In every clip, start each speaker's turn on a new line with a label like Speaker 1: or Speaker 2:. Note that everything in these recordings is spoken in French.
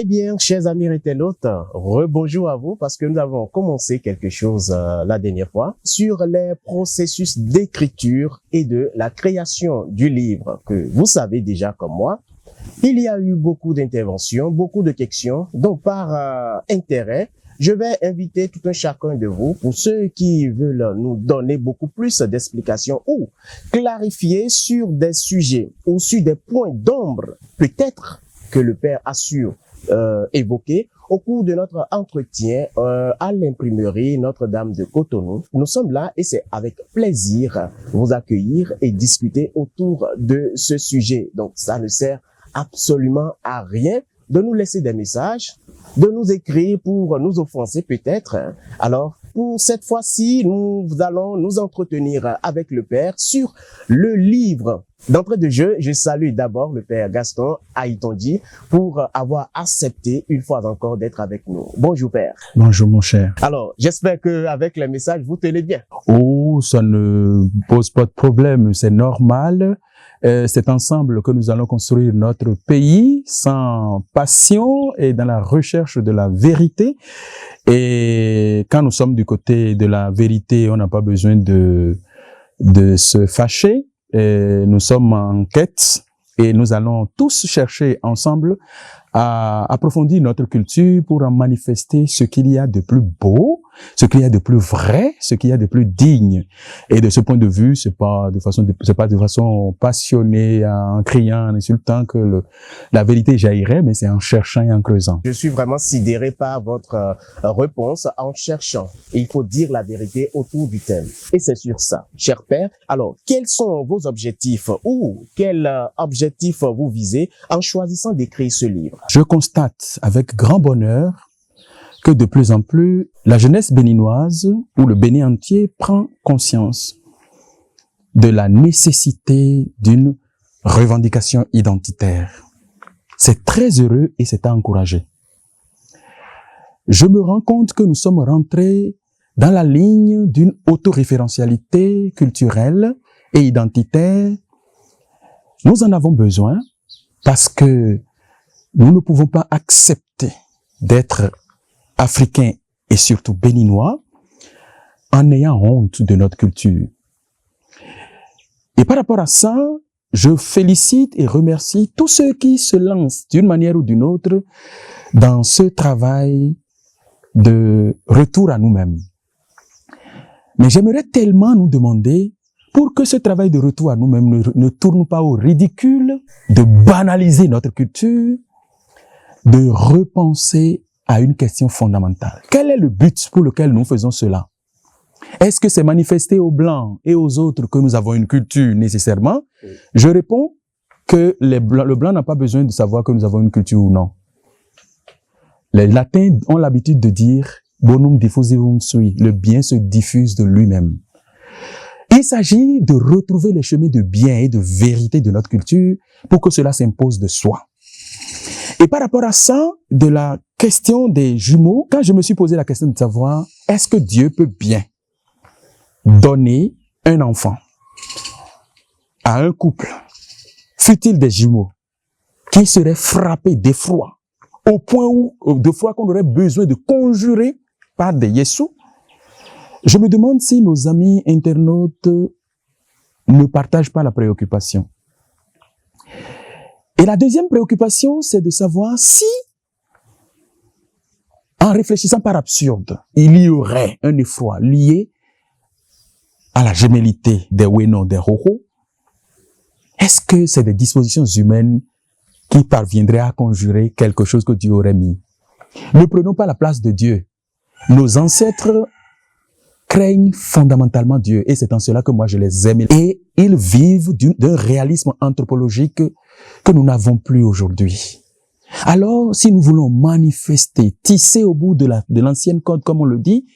Speaker 1: Eh bien, chers amis internautes, rebonjour à vous parce que nous avons commencé quelque chose la dernière fois sur les processus d'écriture et de la création du livre que vous savez déjà comme moi. Il y a eu beaucoup d'interventions, beaucoup de questions, donc par intérêt, je vais inviter tout un chacun de vous, pour ceux qui veulent nous donner beaucoup plus d'explications ou clarifier sur des sujets ou sur des points d'ombre, peut-être que le Père a su évoquer au cours de notre entretien à l'imprimerie Notre-Dame de Cotonou. Nous sommes là et c'est avec plaisir vous accueillir et discuter autour de ce sujet. Donc ça ne sert absolument à rien de nous laisser des messages, de nous écrire pour nous offenser peut-être. Alors, pour cette fois-ci, nous allons nous entretenir avec le Père sur le livre. D'entrée de jeu, je salue d'abord le Père Gaston Aïtondi pour avoir accepté une fois encore d'être avec nous. Bonjour Père.
Speaker 2: Bonjour mon cher.
Speaker 1: Alors, j'espère qu'avec les messages, vous tenez bien.
Speaker 2: Oh, ça ne pose pas de problème, c'est normal. C'est ensemble que nous allons construire notre pays sans passion et dans la recherche de la vérité. Et quand nous sommes du côté de la vérité, on n'a pas besoin de se fâcher. Et nous sommes en quête et nous allons tous chercher ensemble à approfondir notre culture pour en manifester ce qu'il y a de plus beau, ce qu'il y a de plus vrai, ce qu'il y a de plus digne. Et de ce point de vue, c'est pas de façon passionnée, en criant, en insultant que la vérité jaillirait, mais c'est en cherchant et en creusant.
Speaker 1: Je suis vraiment sidéré par votre réponse en cherchant. Et il faut dire la vérité autour du thème. Et c'est sur ça, cher Père. Alors, quels sont vos objectifs ou quel objectif vous visez en choisissant d'écrire ce livre?
Speaker 2: Je constate avec grand bonheur que de plus en plus, la jeunesse béninoise ou le Bénin entier prend conscience de la nécessité d'une revendication identitaire. C'est très heureux et c'est à encourager. Je me rends compte que nous sommes rentrés dans la ligne d'une autoréférentialité culturelle et identitaire. Nous en avons besoin parce que nous ne pouvons pas accepter d'être africains et surtout béninois en ayant honte de notre culture. Et par rapport à ça, je félicite et remercie tous ceux qui se lancent d'une manière ou d'une autre dans ce travail de retour à nous-mêmes. Mais j'aimerais tellement nous demander, pour que ce travail de retour à nous-mêmes ne tourne pas au ridicule, de banaliser notre culture, de repenser à une question fondamentale. Quel est le but pour lequel nous faisons cela? Est-ce que c'est manifester aux Blancs et aux autres que nous avons une culture nécessairement? Je réponds que le Blanc n'a pas besoin de savoir que nous avons une culture ou non. Les Latins ont l'habitude de dire « bonum diffusivum sui », le bien se diffuse de lui-même. Il s'agit de retrouver les chemins de bien et de vérité de notre culture pour que cela s'impose de soi. Et par rapport à ça, de la question des jumeaux, quand je me suis posé la question de savoir, est-ce que Dieu peut bien donner un enfant à un couple, fût-il des jumeaux, qui seraient frappés d'effroi, au point où, de fois qu'on aurait besoin de conjurer par des Yessous? Je me demande si nos amis internautes ne partagent pas la préoccupation. Et la deuxième préoccupation, c'est de savoir si, en réfléchissant par absurde, il y aurait un effroi lié à la gémellité des Wénon, des Hoho. Est-ce que c'est des dispositions humaines qui parviendraient à conjurer quelque chose que Dieu aurait mis? Ne prenons pas la place de Dieu. Nos ancêtres craignent fondamentalement Dieu et c'est en cela que moi je les aime. Et ils vivent d'un réalisme anthropologique que nous n'avons plus aujourd'hui. Alors, si nous voulons manifester, tisser au bout de l'ancienne corde, comme on le dit,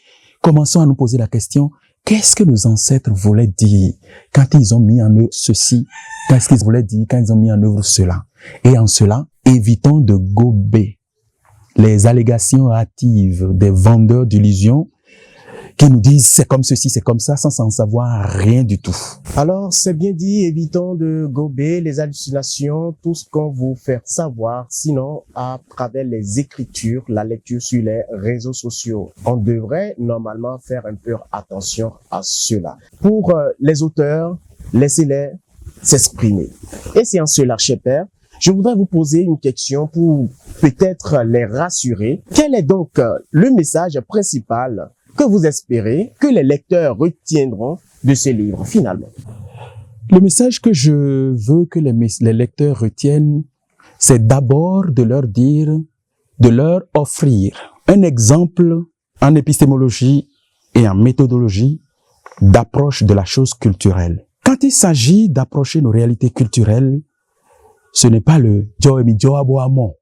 Speaker 2: commençons à nous poser la question, qu'est-ce que nos ancêtres voulaient dire quand ils ont mis en œuvre ceci? Qu'est-ce qu'ils voulaient dire quand ils ont mis en œuvre cela? Et en cela, évitons de gober les allégations hâtives des vendeurs d'illusions qui nous disent c'est comme ceci, c'est comme ça, sans en savoir rien du tout.
Speaker 1: Alors, c'est bien dit, évitons de gober les hallucinations, tout ce qu'on vous fait savoir, sinon à travers les écritures, la lecture sur les réseaux sociaux. On devrait normalement faire un peu attention à cela. Pour les auteurs, laissez-les s'exprimer. Et c'est en cela, cher Père, je voudrais vous poser une question pour peut-être les rassurer. Quel est donc le message principal que vous espérez que les lecteurs retiendront de ce livre finalement?
Speaker 2: Le message que je veux que les lecteurs retiennent, c'est d'abord de leur dire, de leur offrir un exemple en épistémologie et en méthodologie d'approche de la chose culturelle. Quand il s'agit d'approcher nos réalités culturelles, ce n'est pas le bon.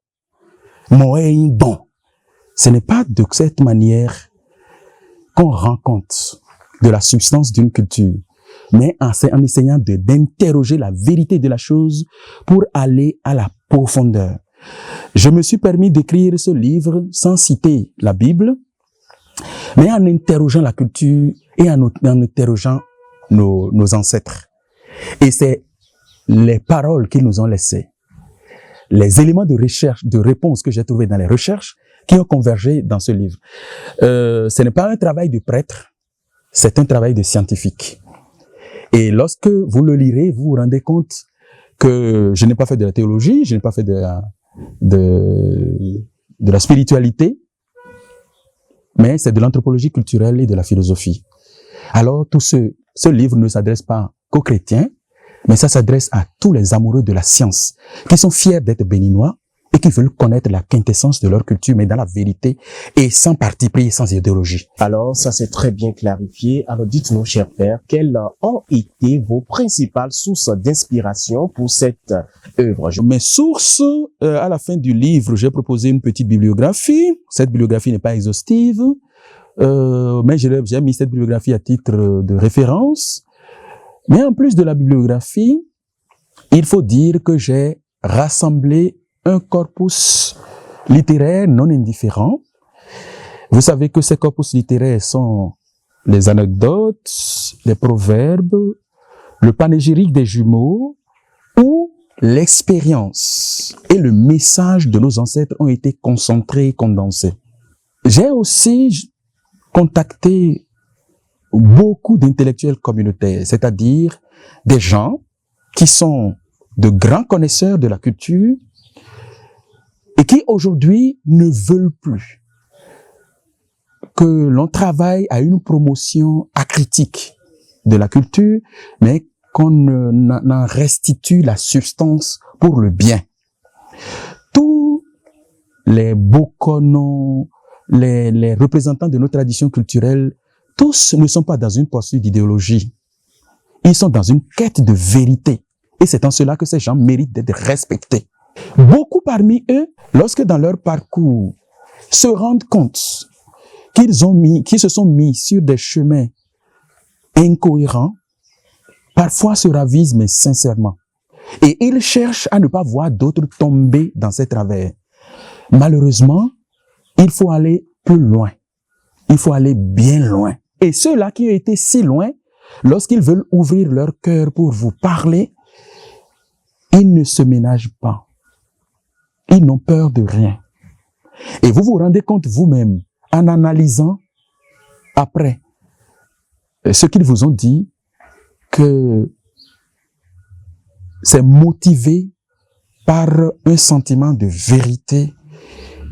Speaker 2: Ce n'est pas de cette manière qu'on rend compte de la substance d'une culture, mais en essayant d'interroger la vérité de la chose pour aller à la profondeur. Je me suis permis d'écrire ce livre sans citer la Bible, mais en interrogeant la culture et en interrogeant nos ancêtres. Et c'est les paroles qu'ils nous ont laissées, les éléments de recherche, de réponse que j'ai trouvés dans les recherches qui ont convergé dans ce livre. Ce n'est pas un travail de prêtre, c'est un travail de scientifique. Et lorsque vous le lirez, vous vous rendez compte que je n'ai pas fait de la théologie, je n'ai pas fait de la spiritualité, mais c'est de l'anthropologie culturelle et de la philosophie. Alors, ce livre ne s'adresse pas qu'aux chrétiens, mais ça s'adresse à tous les amoureux de la science, qui sont fiers d'être béninois et qui veulent connaître la quintessence de leur culture, mais dans la vérité et sans parti pris et sans idéologie.
Speaker 1: Alors, ça c'est très bien clarifié. Alors, dites-nous, cher Père, quelles ont été vos principales sources d'inspiration pour cette œuvre?
Speaker 2: Mes sources, à la fin du livre, j'ai proposé une petite bibliographie. Cette bibliographie n'est pas exhaustive, mais j'ai mis cette bibliographie à titre de référence. Mais en plus de la bibliographie, il faut dire que j'ai rassemblé un corpus littéraire non indifférent. Vous savez que ces corpus littéraires sont les anecdotes, les proverbes, le panégyrique des jumeaux, où l'expérience et le message de nos ancêtres ont été concentrés et condensés. J'ai aussi contacté beaucoup d'intellectuels communautaires, c'est-à-dire des gens qui sont de grands connaisseurs de la culture et qui aujourd'hui ne veulent plus que l'on travaille à une promotion acritique de la culture, mais qu'on en restitue la substance pour le bien. Tous les bokonos, les représentants de nos traditions culturelles, tous ne sont pas dans une poursuite d'idéologie. Ils sont dans une quête de vérité. Et c'est en cela que ces gens méritent d'être respectés. Beaucoup parmi eux, lorsque dans leur parcours, se rendent compte qu'ils se sont mis sur des chemins incohérents, parfois se ravisent, mais sincèrement. Et ils cherchent à ne pas voir d'autres tomber dans ces travers. Malheureusement, il faut aller plus loin. Il faut aller bien loin. Et ceux-là qui ont été si loin, lorsqu'ils veulent ouvrir leur cœur pour vous parler, ils ne se ménagent pas. Ils n'ont peur de rien. Et vous vous rendez compte vous-même, en analysant après ce qu'ils vous ont dit, que c'est motivé par un sentiment de vérité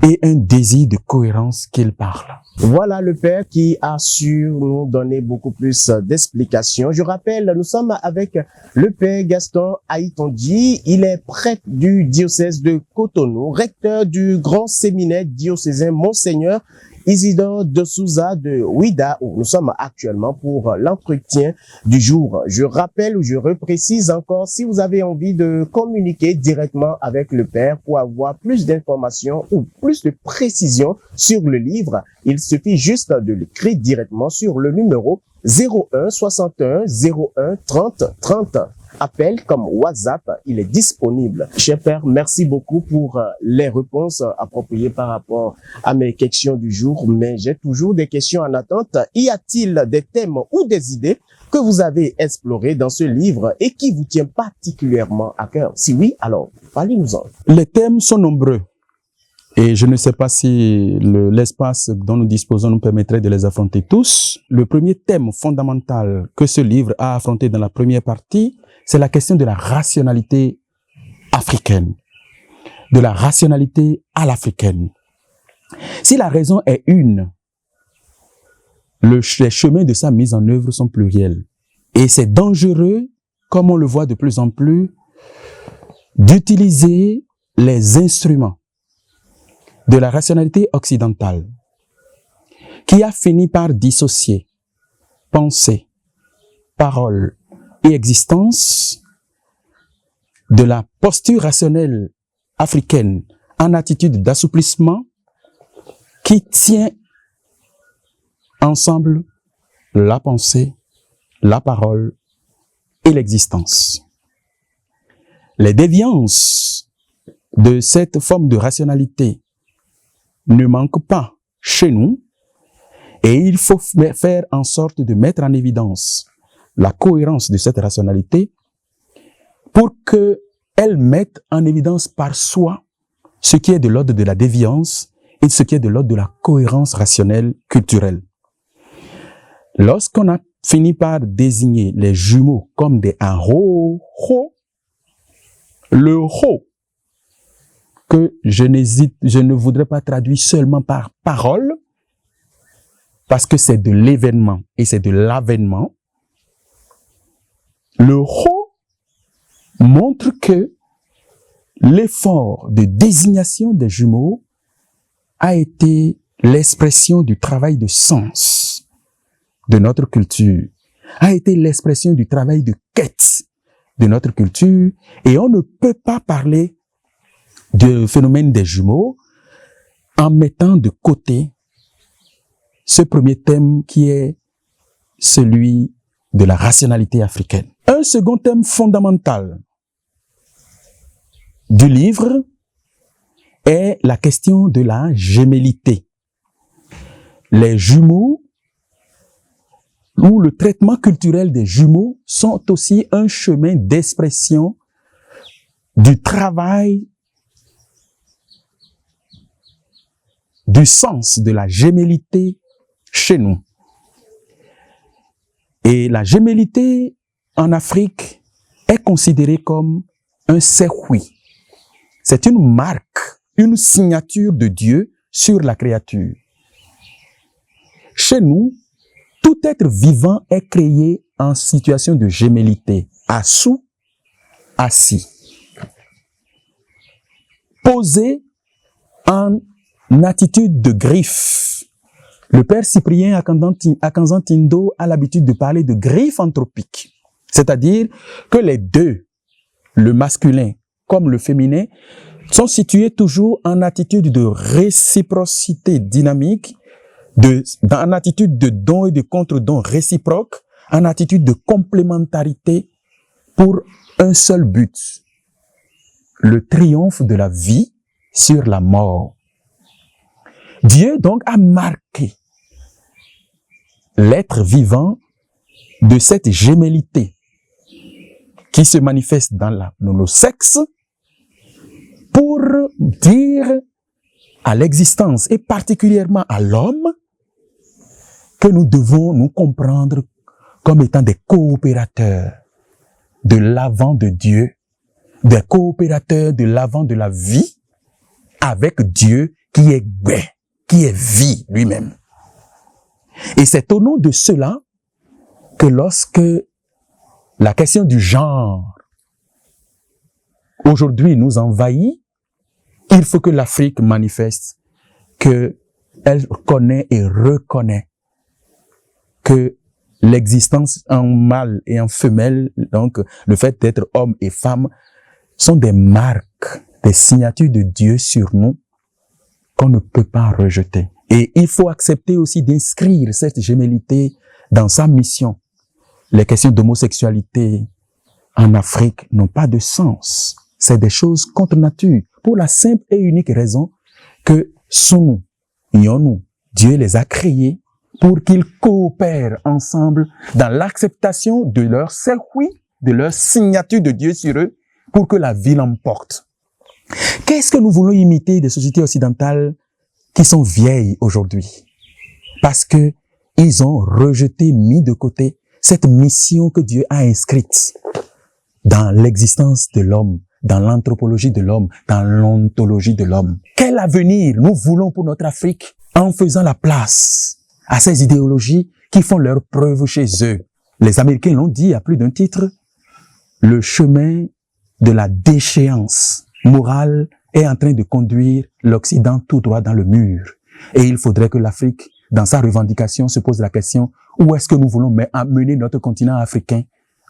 Speaker 2: et un désir de cohérence qu'il parle.
Speaker 1: Voilà le Père qui a su nous donner beaucoup plus d'explications. Je rappelle, nous sommes avec le Père Gaston Aïtondi. Il est prêtre du diocèse de Cotonou, recteur du grand séminaire diocésain Monseigneur Isidore de Souza de Ouida, où nous sommes actuellement pour l'entretien du jour. Je rappelle ou je reprécise encore, si vous avez envie de communiquer directement avec le Père pour avoir plus d'informations ou plus de précisions sur le livre, il suffit juste de l'écrire directement sur le numéro 01 61 01 30 30. appel, comme WhatsApp, il est disponible. Cher Père, merci beaucoup pour les réponses appropriées par rapport à mes questions du jour, mais j'ai toujours des questions en attente. Y a-t-il des thèmes ou des idées que vous avez explorées dans ce livre et qui vous tient particulièrement à cœur? Si oui, alors parlez-nous-en.
Speaker 2: Les thèmes sont nombreux et je ne sais pas si l'espace dont nous disposons nous permettrait de les affronter tous. Le premier thème fondamental que ce livre a affronté dans la première partie, c'est la question de la rationalité africaine, de la rationalité à l'africaine. Si la raison est une, les chemins de sa mise en œuvre sont pluriels. Et c'est dangereux, comme on le voit de plus en plus, d'utiliser les instruments de la rationalité occidentale qui a fini par dissocier pensée, parole et existence de la posture rationnelle africaine en attitude d'assouplissement qui tient ensemble la pensée, la parole et l'existence. Les déviances de cette forme de rationalité ne manquent pas chez nous et il faut faire en sorte de mettre en évidence la cohérence de cette rationalité pour qu'elle mette en évidence par soi ce qui est de l'ordre de la déviance et ce qui est de l'ordre de la cohérence rationnelle culturelle. Lorsqu'on a fini par désigner les jumeaux comme des ho, le ho, que je ne voudrais pas traduire seulement par parole, parce que c'est de l'événement et c'est de l'avènement. Le ho montre que l'effort de désignation des jumeaux a été l'expression du travail de sens de notre culture, a été l'expression du travail de quête de notre culture, et on ne peut pas parler du phénomène des jumeaux en mettant de côté ce premier thème qui est celui de la rationalité africaine. Un second thème fondamental du livre est la question de la gémellité. Les jumeaux ou le traitement culturel des jumeaux sont aussi un chemin d'expression du travail, du sens de la gémellité chez nous. Et la gémellité en Afrique est considérée comme un sehoui. C'est une marque, une signature de Dieu sur la créature. Chez nous, tout être vivant est créé en situation de gémellité, assous, assis, posé en attitude de griffe. Le père Cyprien Akansan Tindo a l'habitude de parler de griffe anthropique, c'est-à-dire que les deux, le masculin comme le féminin, sont situés toujours en attitude de réciprocité dynamique, en attitude de don et de contre-don réciproque, en attitude de complémentarité pour un seul but, le triomphe de la vie sur la mort. Dieu donc a marqué l'être vivant de cette gémellité qui se manifeste dans nos sexes pour dire à l'existence et particulièrement à l'homme que nous devons nous comprendre comme étant des coopérateurs de l'avant de Dieu, des coopérateurs de l'avant de la vie avec Dieu qui est vie lui-même. Et c'est au nom de cela que lorsque la question du genre aujourd'hui nous envahit, il faut que l'Afrique manifeste qu'elle connaît et reconnaît que l'existence en mâle et en femelle, donc le fait d'être homme et femme, sont des marques, des signatures de Dieu sur nous qu'on ne peut pas rejeter. Et il faut accepter aussi d'inscrire cette gémellité dans sa mission. Les questions d'homosexualité, en Afrique n'ont pas de sens. C'est des choses contre nature, pour la simple et unique raison que Sunu, Yonu, Dieu les a créés pour qu'ils coopèrent ensemble dans l'acceptation de leur serhui, de leur signature de Dieu sur eux, pour que la vie l'emporte. Qu'est-ce que nous voulons imiter des sociétés occidentales qui sont vieilles aujourd'hui? Parce que ils ont rejeté, mis de côté cette mission que Dieu a inscrite dans l'existence de l'homme, dans l'anthropologie de l'homme, dans l'ontologie de l'homme. Quel avenir nous voulons pour notre Afrique en faisant la place à ces idéologies qui font leur preuve chez eux? Les Américains l'ont dit à plus d'un titre, le chemin de la déchéance morale est en train de conduire l'Occident tout droit dans le mur. Et il faudrait que l'Afrique, dans sa revendication, se pose la question, où est-ce que nous voulons amener notre continent africain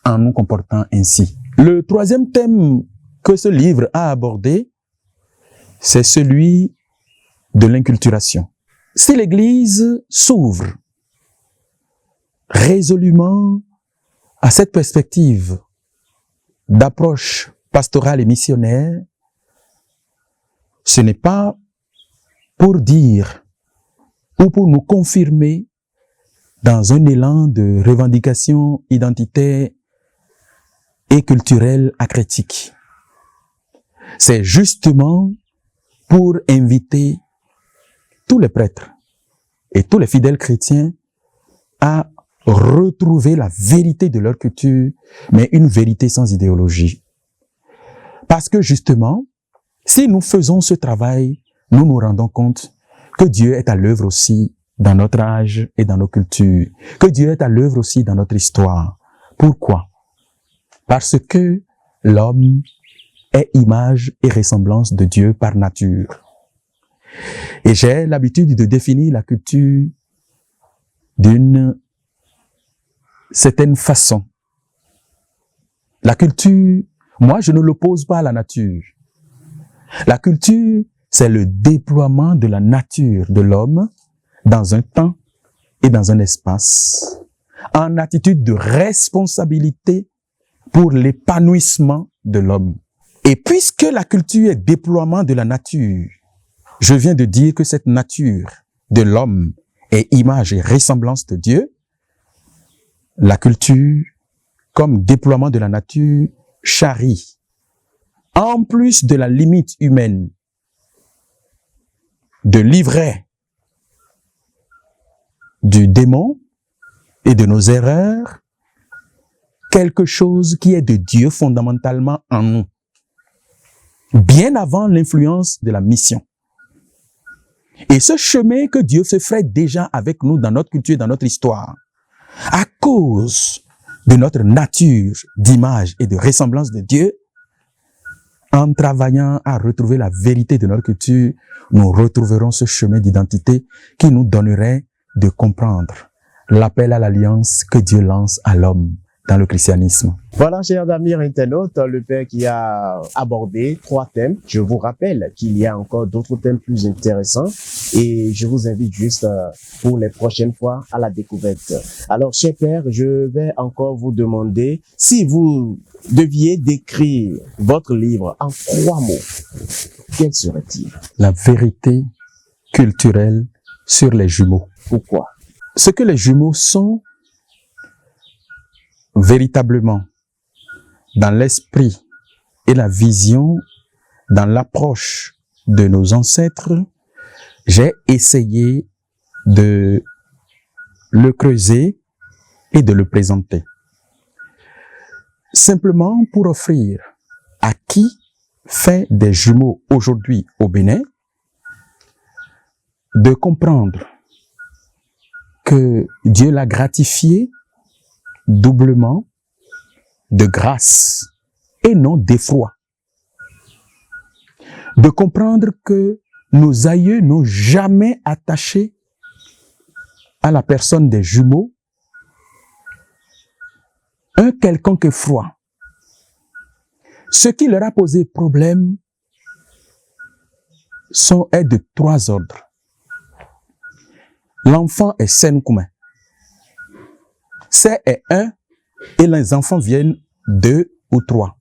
Speaker 2: en nous comportant ainsi? Le troisième thème que ce livre a abordé, c'est celui de l'inculturation. Si l'Église s'ouvre résolument à cette perspective d'approche pastorale et missionnaire, ce n'est pas pour dire ou pour nous confirmer dans un élan de revendication identitaire et culturelle acritique. C'est justement pour inviter tous les prêtres et tous les fidèles chrétiens à retrouver la vérité de leur culture, mais une vérité sans idéologie. Parce que justement, si nous faisons ce travail, nous nous rendons compte que Dieu est à l'œuvre aussi dans notre âge et dans nos cultures, que Dieu est à l'œuvre aussi dans notre histoire. Pourquoi? Parce que l'homme est image et ressemblance de Dieu par nature. Et j'ai l'habitude de définir la culture d'une certaine façon. La culture, moi je ne l'oppose pas à la nature. La culture, c'est le déploiement de la nature de l'homme dans un temps et dans un espace, en attitude de responsabilité pour l'épanouissement de l'homme. Et puisque la culture est déploiement de la nature, je viens de dire que cette nature de l'homme est image et ressemblance de Dieu, la culture, comme déploiement de la nature, charrie, en plus de la limite humaine, de l'ivraie du démon et de nos erreurs, quelque chose qui est de Dieu fondamentalement en nous, bien avant l'influence de la mission. Et ce chemin que Dieu se ferait déjà avec nous dans notre culture, dans notre histoire, à cause de notre nature d'image et de ressemblance de Dieu, en travaillant à retrouver la vérité de notre culture, nous retrouverons ce chemin d'identité qui nous donnerait de comprendre l'appel à l'alliance que Dieu lance à l'homme dans le christianisme.
Speaker 1: Voilà, chers amis internautes, le Père qui a abordé 3 thèmes. Je vous rappelle qu'il y a encore d'autres thèmes plus intéressants et je vous invite juste pour les prochaines fois à la découverte. Alors, cher Père, je vais encore vous demander si vous deviez décrire votre livre en 3 mots, quel serait-il?
Speaker 2: La vérité culturelle sur les jumeaux.
Speaker 1: Pourquoi?
Speaker 2: Ce que les jumeaux sont véritablement dans l'esprit et la vision, dans l'approche de nos ancêtres, j'ai essayé de le creuser et de le présenter. Simplement pour offrir à qui fait des jumeaux aujourd'hui au Bénin de comprendre que Dieu l'a gratifié doublement de grâce et non d'effroi. De comprendre que nos aïeux n'ont jamais attaché à la personne des jumeaux un quelconque effroi. Ce qui leur a posé problème est de 3 ordres. L'enfant est Senkoumen. C'est est 1 et les enfants viennent 2 ou 3.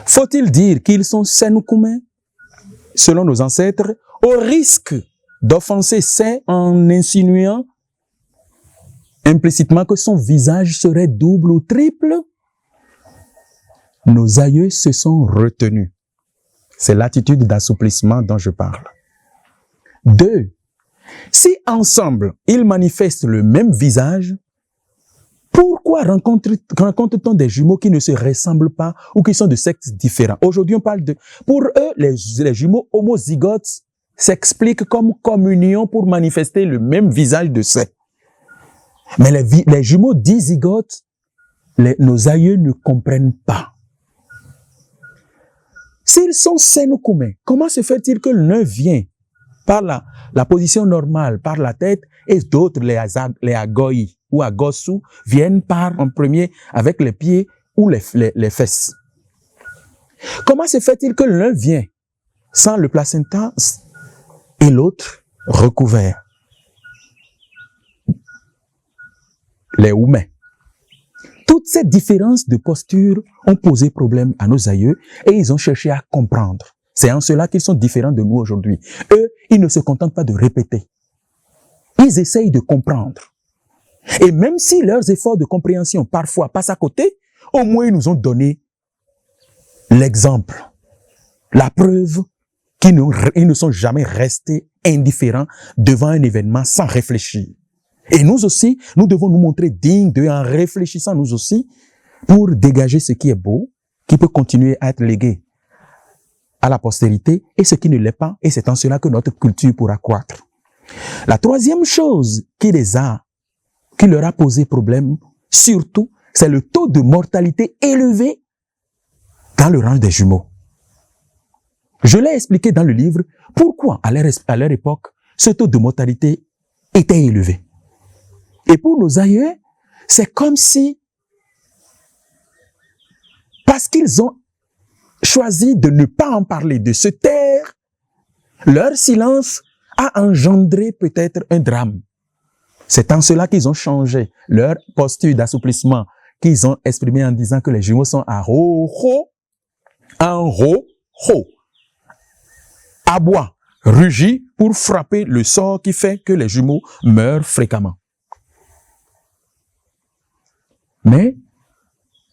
Speaker 2: Faut-il dire qu'ils sont Senoukoumé, selon nos ancêtres, au risque d'offenser Saint en insinuant implicitement que son visage serait double ou triple? Nos aïeux se sont retenus. C'est l'attitude d'assouplissement dont je parle. 2. Si ensemble, ils manifestent le même visage, pourquoi rencontre-t-on des jumeaux qui ne se ressemblent pas ou qui sont de sexes différents? Aujourd'hui, on parle de... Pour eux, les jumeaux homozygotes s'expliquent comme communion pour manifester le même visage de sexe. Mais les jumeaux dizygotes, nos aïeux ne comprennent pas. S'ils sont Senoukoumé, comment se fait-il que l'un vient par la position normale, par la tête, et d'autres, les agoïs ou agossou, viennent par en premier avec les pieds ou les fesses? Comment se fait-il que l'un vient sans le placenta et l'autre recouvert? Les oumets. Toutes ces différences de posture ont posé problème à nos aïeux et ils ont cherché à comprendre. C'est en cela qu'ils sont différents de nous aujourd'hui. Eux, ils ne se contentent pas de répéter. Ils essayent de comprendre. Et même si leurs efforts de compréhension parfois passent à côté, au moins ils nous ont donné l'exemple, la preuve qu'ils ne sont jamais restés indifférents devant un événement sans réfléchir. Et nous aussi, nous devons nous montrer dignes d'eux en réfléchissant nous aussi pour dégager ce qui est beau, qui peut continuer à être légué à la postérité et ce qui ne l'est pas. Et c'est en cela que notre culture pourra croître. La troisième chose qui leur a posé problème, surtout, c'est le taux de mortalité élevé dans le rang des jumeaux. Je l'ai expliqué dans le livre pourquoi, à leur époque, ce taux de mortalité était élevé. Et pour nos aïeux, c'est comme si, parce qu'ils ont choisi de ne pas en parler, de se taire, leur silence a engendré peut-être un drame. C'est en cela qu'ils ont changé leur posture d'assouplissement, qu'ils ont exprimé en disant que les jumeaux sont à ro-ho, en ro-ho, aboie, rugit pour frapper le sort qui fait que les jumeaux meurent fréquemment. Mais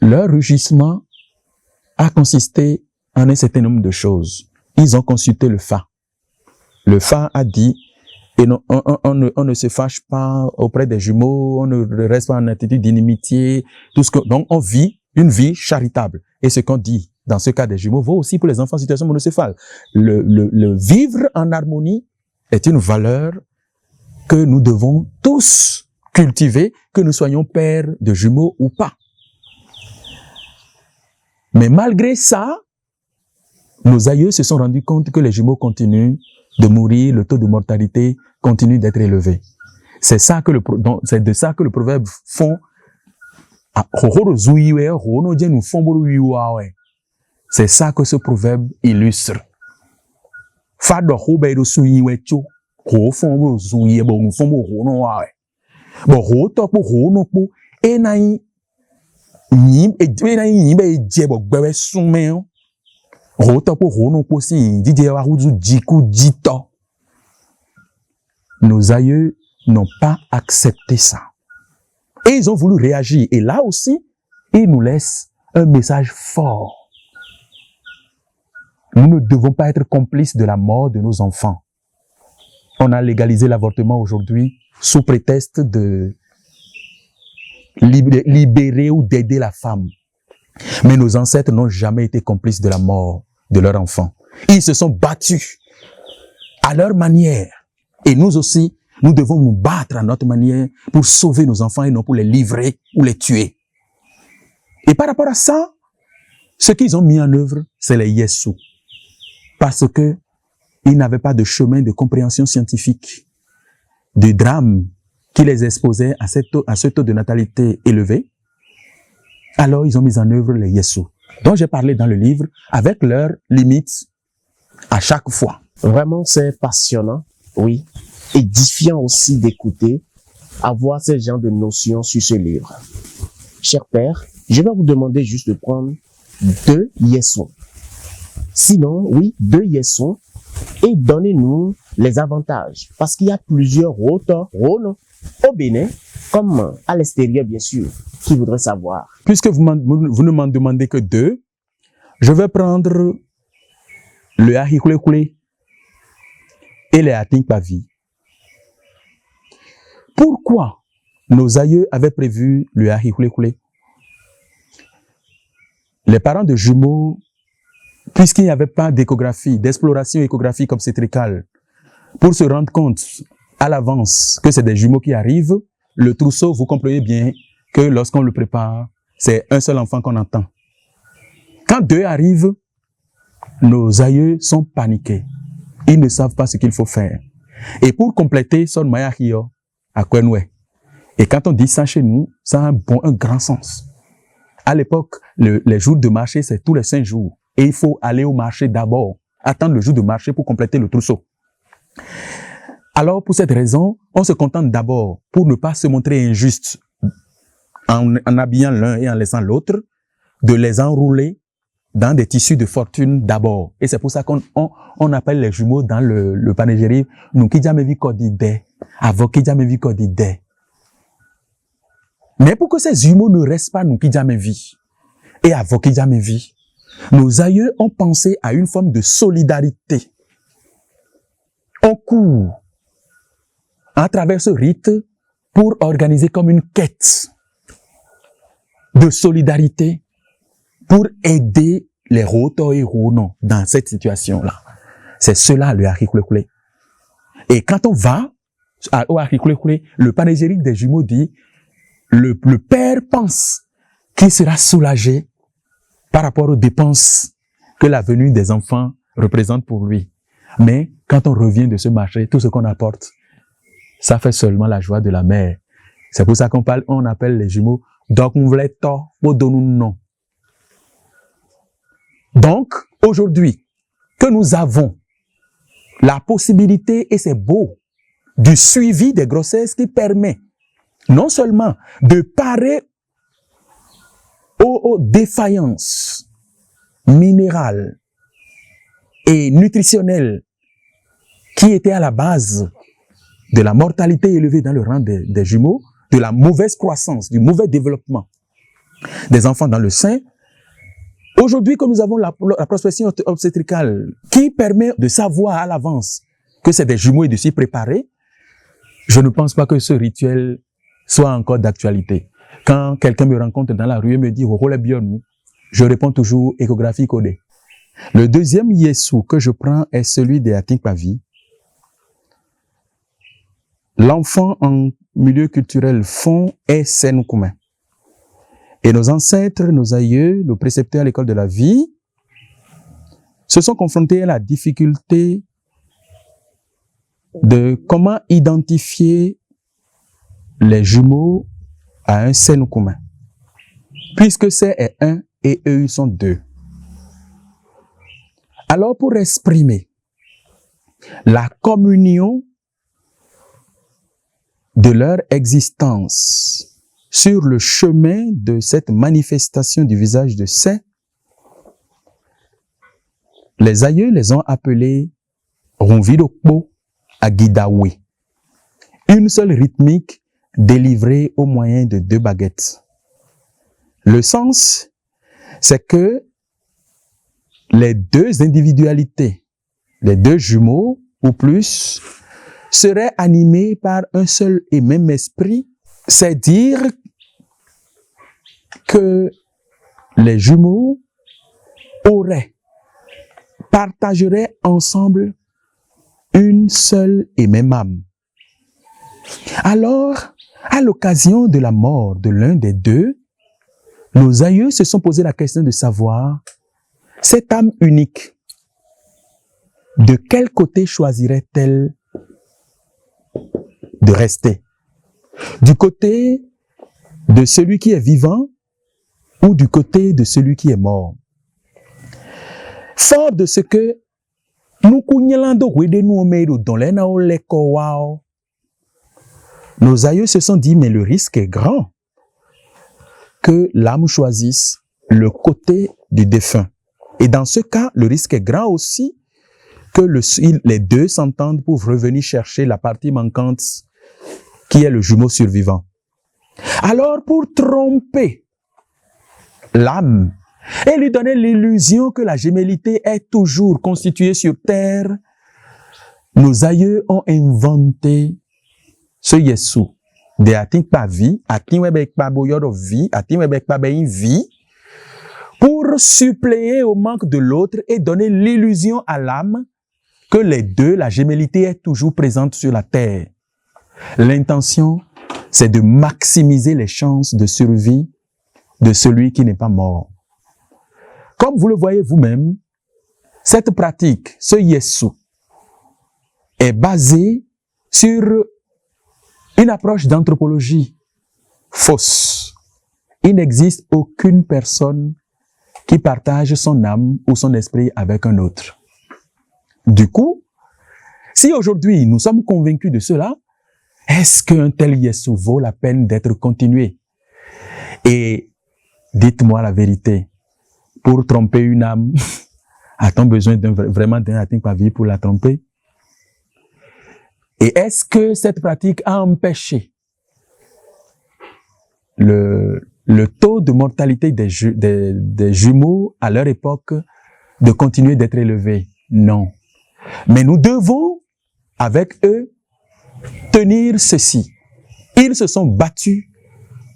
Speaker 2: leur rugissement a consisté en un certain nombre de choses. Ils ont consulté le Fa. Le Fa a dit, et non, on ne se fâche pas auprès des jumeaux, on ne reste pas en attitude d'inimitié, donc on vit une vie charitable. Et ce qu'on dit dans ce cas des jumeaux vaut aussi pour les enfants en situation monocéphale. Le vivre en harmonie est une valeur que nous devons tous cultiver, que nous soyons pères de jumeaux ou pas. Mais malgré ça, nos aïeux se sont rendus compte que les jumeaux continuent de mourir, le taux de mortalité continue d'être élevé. C'est de ça que le proverbe fond. C'est ça que ce proverbe illustre. Nos aïeux n'ont pas accepté ça. Et ils ont voulu réagir. Et là aussi, ils nous laissent un message fort. Nous ne devons pas être complices de la mort de nos enfants. On a légalisé l'avortement aujourd'hui sous prétexte de libérer ou d'aider la femme. Mais nos ancêtres n'ont jamais été complices de la mort de leurs enfants. Ils se sont battus à leur manière. Et nous aussi, nous devons nous battre à notre manière pour sauver nos enfants et non pour les livrer ou les tuer. Et par rapport à ça, ce qu'ils ont mis en œuvre, c'est les Yessou. Parce que ils n'avaient pas de chemin de compréhension scientifique, de drame qui les exposait à ce taux de natalité élevé. Alors, ils ont mis en œuvre les Yessou, dont j'ai parlé dans le livre, avec leurs limites à chaque fois.
Speaker 1: Vraiment, c'est passionnant, oui, édifiant aussi d'écouter, avoir ce genre de notions sur ce livre. Cher Père, je vais vous demander juste de prendre 2 yessons. Sinon, oui, 2 yessons. Et donnez-nous les avantages. Parce qu'il y a plusieurs autres rôles au Bénin, comme à l'extérieur, bien sûr, qui voudraient savoir.
Speaker 2: Puisque vous ne m'en demandez que 2, je vais prendre le Ahikulekule et le Atinkpavi. Pourquoi nos aïeux avaient prévu le Ahikulekule? Les parents de jumeaux, puisqu'il n'y avait pas d'échographie, d'exploration échographique obstétricale, pour se rendre compte à l'avance que c'est des jumeaux qui arrivent, le trousseau, vous comprenez bien que lorsqu'on le prépare, c'est un seul enfant qu'on entend. Quand 2 arrivent, nos aïeux sont paniqués. Ils ne savent pas ce qu'il faut faire. Et pour compléter, son mayahio à Kwenwe. Et quand on dit ça chez nous, ça a un grand sens. À l'époque, les jours de marché, c'est tous les 5 jours. Et il faut aller au marché d'abord, attendre le jour de marché pour compléter le trousseau. Alors, pour cette raison, on se contente d'abord, pour ne pas se montrer injuste, en habillant l'un et en laissant l'autre, de les enrouler dans des tissus de fortune d'abord. Et c'est pour ça qu'on appelle les jumeaux dans le panégyrique, nous qui jamais vu kodide, avant qui jamais vu kodide. Mais pour que ces jumeaux ne restent pas nous qui jamais vu, et avant qui jamais vu, nos aïeux ont pensé à une forme de solidarité. On court à travers ce rite pour organiser comme une quête de solidarité pour aider les Roto et Rono dans cette situation-là. C'est cela le Ahikulekule. Et quand on va au Ahikulekule, le panégyrique des jumeaux dit, le père pense qu'il sera soulagé par rapport aux dépenses que la venue des enfants représente pour lui. Mais quand on revient de ce marché, tout ce qu'on apporte, ça fait seulement la joie de la mère. C'est pour ça on appelle les jumeaux donc Donc, aujourd'hui, que nous avons la possibilité, et c'est beau, du suivi des grossesses qui permet non seulement de parer aux défaillances minérales et nutritionnelles qui étaient à la base de la mortalité élevée dans le rang des jumeaux, de la mauvaise croissance, du mauvais développement des enfants dans le sein. Aujourd'hui que nous avons la prospection obstétricale qui permet de savoir à l'avance que c'est des jumeaux et de s'y préparer, je ne pense pas que ce rituel soit encore d'actualité. Quand quelqu'un me rencontre dans la rue et me dit « je réponds toujours « échographie codée ». Le deuxième Yesu que je prends est celui de Atinkpavi. L'enfant en milieu culturel fond est Senukoumen. Et nos ancêtres, nos aïeux, nos précepteurs à l'école de la vie se sont confrontés à la difficulté de comment identifier les jumeaux à un Senukoumen. Puisque c'est est 1 et eux ils sont 2. Alors pour exprimer la communion de leur existence sur le chemin de cette manifestation du visage de saint, les aïeux les ont appelés Ronvidokpo Agidawe, une seule rythmique délivrée au moyen de 2 baguettes. Le sens, c'est que les 2 individualités, les 2 jumeaux ou plus, seraient animés par un seul et même esprit, c'est dire que les jumeaux partageraient ensemble une seule et même âme. Alors, à l'occasion de la mort de l'un des 2, nos aïeux se sont posé la question de savoir, cette âme unique, de quel côté choisirait-elle de rester? Du côté de celui qui est vivant ou du côté de celui qui est mort? Fort de ce que nos aïeux se sont dit, mais le risque est grand que l'âme choisisse le côté du défunt. Et dans ce cas, le risque est grand aussi que les deux s'entendent pour revenir chercher la partie manquante qui est le jumeau survivant. Alors, pour tromper l'âme et lui donner l'illusion que la gémellité est toujours constituée sur terre, nos aïeux ont inventé ce Yesu. De ating pa vie, ating webek pa boyodo vie, ating webek pa bein vie, pour suppléer au manque de l'autre et donner l'illusion à l'âme que les deux, la gémellité est toujours présente sur la terre. L'intention, c'est de maximiser les chances de survie de celui qui n'est pas mort. Comme vous le voyez vous-même, cette pratique, ce Yesu, est basée sur une approche d'anthropologie fausse. Il n'existe aucune personne qui partage son âme ou son esprit avec un autre. Du coup, si aujourd'hui nous sommes convaincus de cela, est-ce qu'un tel Yesu vaut la peine d'être continué? Et dites-moi la vérité, pour tromper une âme, a-t-on besoin vraiment d'un ating pa vie pour la tromper? Et est-ce que cette pratique a empêché le taux de mortalité des jumeaux à leur époque de continuer d'être élevé? Non. Mais nous devons, avec eux, tenir ceci. Ils se sont battus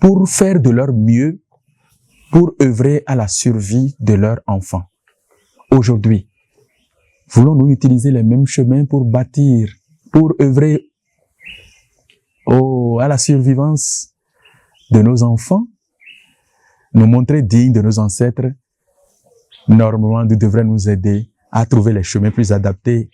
Speaker 2: pour faire de leur mieux, pour œuvrer à la survie de leurs enfants. Aujourd'hui, voulons-nous utiliser les mêmes chemins pour bâtir, pour œuvrer à la survivance de nos enfants, nous montrer dignes de nos ancêtres? Normalement, nous devrait nous aider à trouver les chemins plus adaptés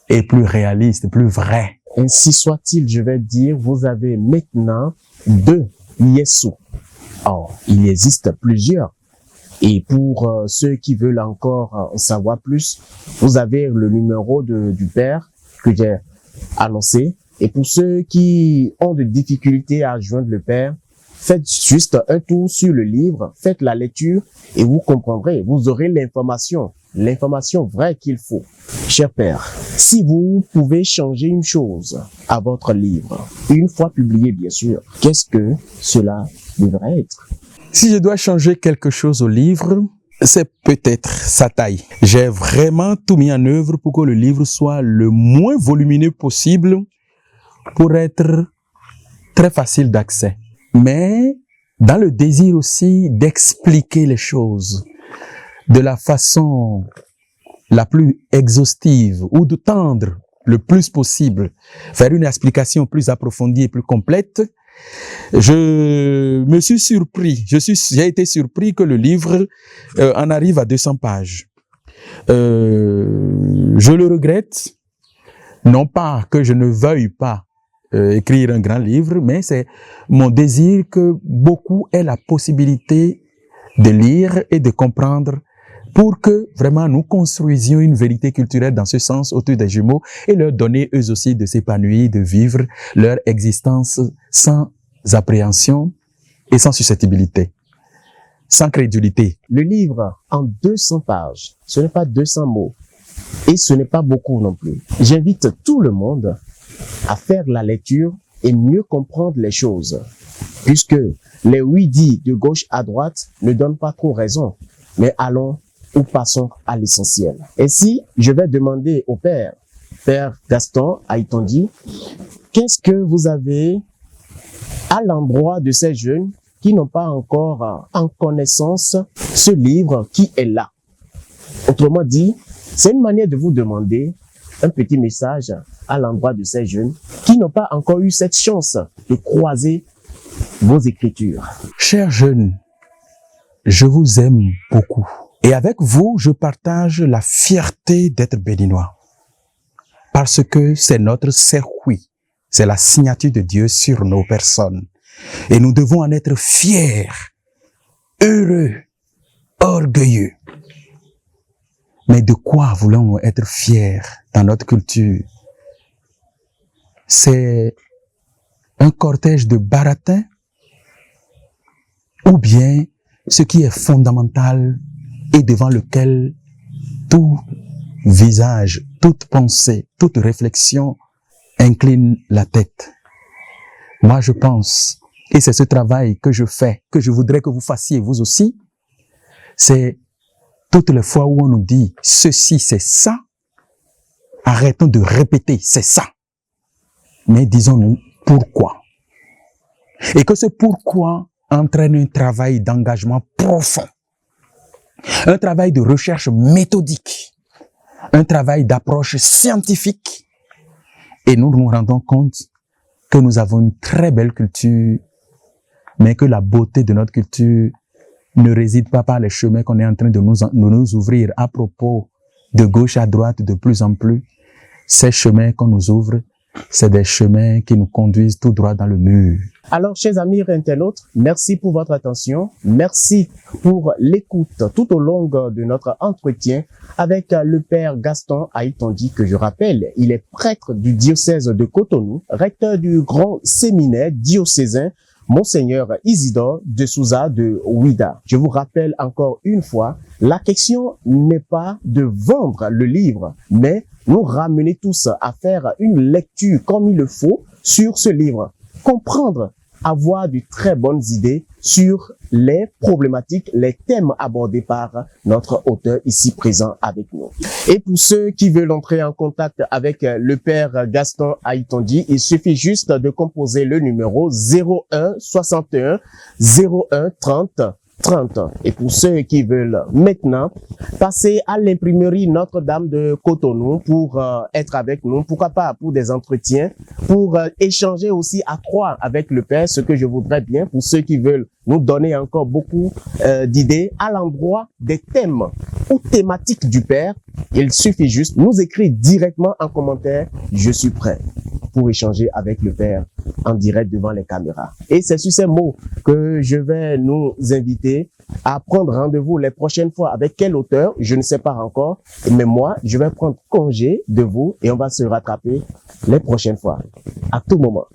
Speaker 2: et plus réalistes, plus vrais.
Speaker 1: Ainsi soit-il, je vais dire, vous avez maintenant 2 Yesu. Or, il existe plusieurs. Et pour ceux qui veulent encore en savoir plus, vous avez le numéro du Père que j'ai annoncé. Et pour ceux qui ont des difficultés à joindre le Père, faites juste un tour sur le livre, faites la lecture et vous comprendrez, vous aurez l'information vraie qu'il faut. Cher Père, si vous pouvez changer une chose à votre livre, une fois publié bien sûr, qu'est-ce que cela devrait être?
Speaker 2: Si je dois changer quelque chose au livre, c'est peut-être sa taille. J'ai vraiment tout mis en œuvre pour que le livre soit le moins volumineux possible pour être très facile d'accès. Mais dans le désir aussi d'expliquer les choses de la façon la plus exhaustive ou de tendre le plus possible vers une explication plus approfondie et plus complète, j'ai été surpris que le livre en arrive à 200 pages. Je le regrette, non pas que je ne veuille pas écrire un grand livre, mais c'est mon désir que beaucoup aient la possibilité de lire et de comprendre pour que vraiment nous construisions une vérité culturelle dans ce sens autour des jumeaux et leur donner eux aussi de s'épanouir, de vivre leur existence sans appréhension et sans susceptibilité, sans crédulité.
Speaker 1: Le livre en 200 pages, ce n'est pas 200 mots et ce n'est pas beaucoup non plus. J'invite tout le monde à faire la lecture et mieux comprendre les choses, puisque les oui-dits de gauche à droite ne donnent pas trop raison, mais allons ou passons à l'essentiel. Ainsi, je vais demander au Père Gaston Aïtondi, qu'est-ce que vous avez à l'endroit de ces jeunes qui n'ont pas encore en connaissance ce livre qui est là? Autrement dit, c'est une manière de vous demander un petit message à l'endroit de ces jeunes qui n'ont pas encore eu cette chance de croiser vos écritures.
Speaker 2: Chers jeunes, je vous aime beaucoup. Et avec vous, je partage la fierté d'être béninois. Parce que c'est notre circuit. C'est la signature de Dieu sur nos personnes. Et nous devons en être fiers, heureux, orgueilleux. Mais de quoi voulons-nous être fiers dans notre culture? C'est un cortège de baratins? Ou bien ce qui est fondamental et devant lequel tout visage, toute pensée, toute réflexion incline la tête. Moi, je pense, et c'est ce travail que je fais, que je voudrais que vous fassiez vous aussi, c'est toutes les fois où on nous dit « ceci, c'est ça », arrêtons de répéter « c'est ça », mais disons-nous « pourquoi ». Et que ce pourquoi entraîne un travail d'engagement profond, un travail de recherche méthodique, un travail d'approche scientifique. Et nous nous rendons compte que nous avons une très belle culture, mais que la beauté de notre culture ne réside pas par les chemins qu'on est en train de nous ouvrir à propos de gauche à droite de plus en plus. Ces chemins qu'on nous ouvre, c'est des chemins qui nous conduisent tout droit dans le mur.
Speaker 1: Alors, chers amis internautes, merci pour votre attention. Merci pour l'écoute tout au long de notre entretien avec le père Gaston Aïtondi, que je rappelle, il est prêtre du diocèse de Cotonou, recteur du grand séminaire diocésain Monseigneur Isidore de Souza de Ouida. Je vous rappelle encore une fois, la question n'est pas de vendre le livre, mais nous ramener tous à faire une lecture comme il le faut sur ce livre. Comprendre, avoir de très bonnes idées sur les problématiques, les thèmes abordés par notre auteur ici présent avec nous. Et pour ceux qui veulent entrer en contact avec le père Gaston Aïtondi, il suffit juste de composer le numéro 01 61 01 30 30. Et pour ceux qui veulent maintenant passer à l'imprimerie Notre-Dame de Cotonou pour être avec nous, pourquoi pas pour des entretiens, pour échanger aussi à trois avec le Père, ce que je voudrais bien pour ceux qui veulent nous donner encore beaucoup d'idées à l'endroit des thèmes ou thématiques du Père. Il suffit juste nous écrire directement en commentaire « Je suis prêt » pour échanger avec le Père en direct devant les caméras. Et c'est sur ces mots que je vais nous inviter à prendre rendez-vous les prochaines fois. Avec quel auteur, je ne sais pas encore, mais moi, je vais prendre congé de vous et on va se rattraper les prochaines fois, à tout moment.